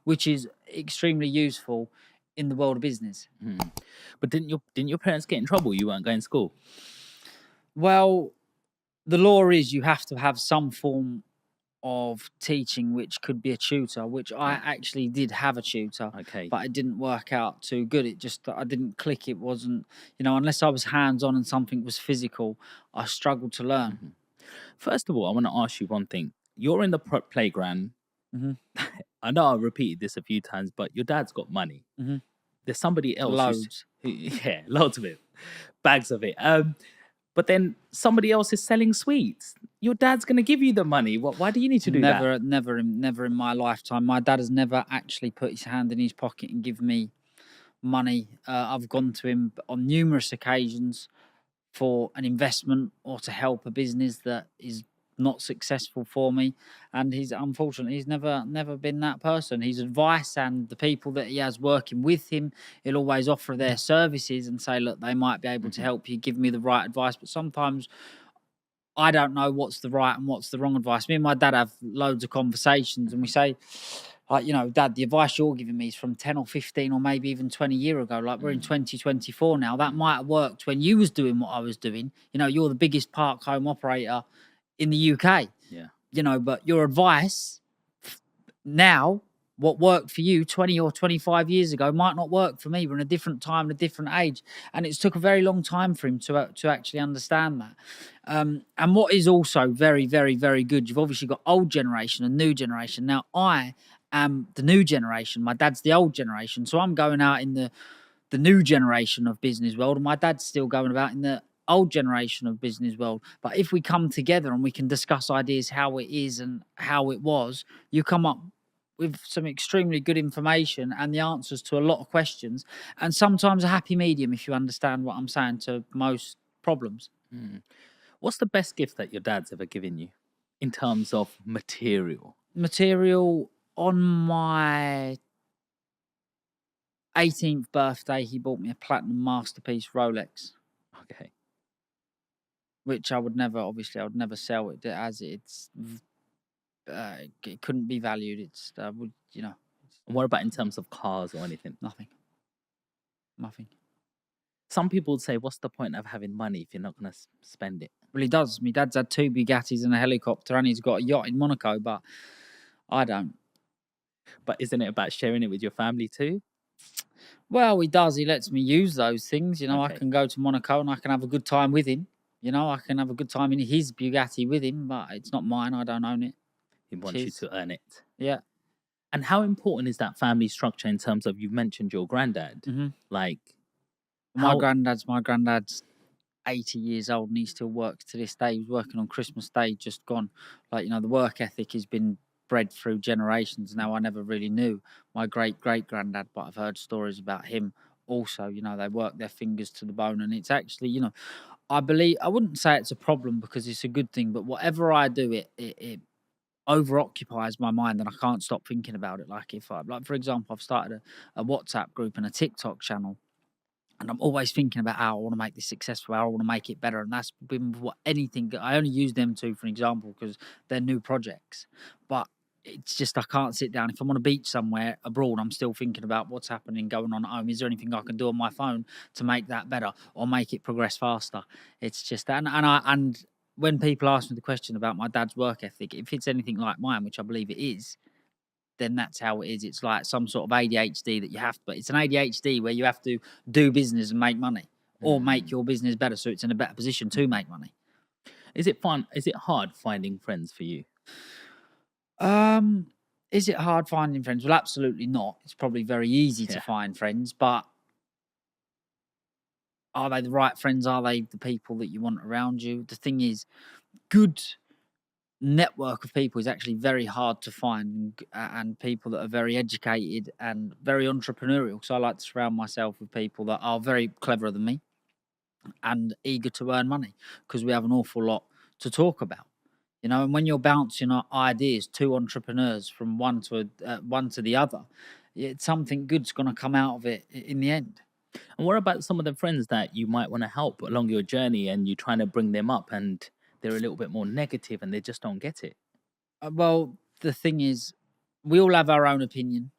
which is extremely useful in the world of business. But didn't your parents get in trouble? You weren't going to school. Well, the law is you have to have some form of teaching, which could be a tutor, which I actually did have a tutor, Okay. but it didn't work out too good. It just, I didn't click. It wasn't, unless I was hands-on and something was physical, I struggled to learn. First of all, I want to ask you one thing. You're in the playground. Mm-hmm. I know I repeated this a few times, but your dad's got money. Mm-hmm. There's somebody else Loads. yeah, loads of it, bags of it. But then somebody else is selling sweets. Your dad's going to give you the money. Why do you need to do that? Never in my lifetime. My dad has never actually put his hand in his pocket and give me money. I've gone to him on numerous occasions for an investment or to help a business that is not successful for me, and he's never been that person. His advice and the people that he has working with him, he'll always offer their services and say, look, they might be able to help you, give me the right advice. But sometimes I don't know what's the right and what's the wrong advice. Me and my dad have loads of conversations, and we say, like, Dad, the advice you're giving me is from 10 or 15 or maybe even 20 years ago. Like, we're in 2024 now. That might have worked when you was doing what I was doing. You're the biggest park home operator in the UK. Yeah. But your advice now, what worked for you 20 or 25 years ago might not work for me. We're in a different time, a different age. And it's took a very long time for him to actually understand that. And what is also very, very, very good, you've obviously got old generation and new generation. Now, I am the new generation. My dad's the old generation. So I'm going out in the new generation of business world, and my dad's still going about in the old generation of business world. But if we come together and we can discuss ideas, how it is and how it was, you come up with some extremely good information and the answers to a lot of questions, and sometimes a happy medium, if you understand what I'm saying, to most problems. What's the best gift that your dad's ever given you in terms of material? Material, on my 18th birthday, he bought me a platinum masterpiece Rolex, Okay. which I would never sell it as it's. It couldn't be valued. It's And what about in terms of cars or anything? nothing. Some people would say, what's the point of having money if you're not going to spend it? Well, he does. My dad's had 2 Bugattis and a helicopter, and he's got a yacht in Monaco, but I don't. But isn't it about sharing it with your family too? Well, he does. He lets me use those things. I Okay. can go to Monaco and I can have a good time with him. I can have a good time in his Bugatti with him, but it's not mine. I don't own it. He wants you to earn it. Yeah. And how important is that family structure in terms of, you've mentioned your granddad? Mm-hmm. Like, my granddad's 80 years old and he still works to this day. He was working on Christmas Day, just gone. Like, the work ethic has been bred through generations. Now, I never really knew my great-great-granddad, but I've heard stories about him also. They work their fingers to the bone, and it's actually, I wouldn't say it's a problem because it's a good thing, but whatever I do, it over-occupies my mind and I can't stop thinking about it. Like, for example, I've started a WhatsApp group and a TikTok channel, and I'm always thinking about how I want to make this successful, how I want to make it better. And that's been anything. I only use them two, for example, because they're new projects. But it's just, I can't sit down. If I'm on a beach somewhere abroad, I'm still thinking about what's happening, going on at home. Is there anything I can do on my phone to make that better or make it progress faster? It's just, and when people ask me the question about my dad's work ethic, if it's anything like mine, which I believe it is, then that's how it is. It's like some sort of ADHD that you have to, but it's an ADHD where you have to do business and make money or make your business better so it's in a better position to make money. Is it fun? Is it hard finding friends for you? Is it hard finding friends? Well, absolutely not. It's probably very easy to find friends, but are they the right friends? Are they the people that you want around you? The thing is, good network of people is actually very hard to find, and people that are very educated and very entrepreneurial. So I like to surround myself with people that are very cleverer than me and eager to earn money, because we have an awful lot to talk about. And when you're bouncing ideas to entrepreneurs from one to the other, something good's going to come out of it in the end. And what about some of the friends that you might want to help along your journey and you're trying to bring them up and they're a little bit more negative and they just don't get it? Well, the thing is, we all have our own opinion.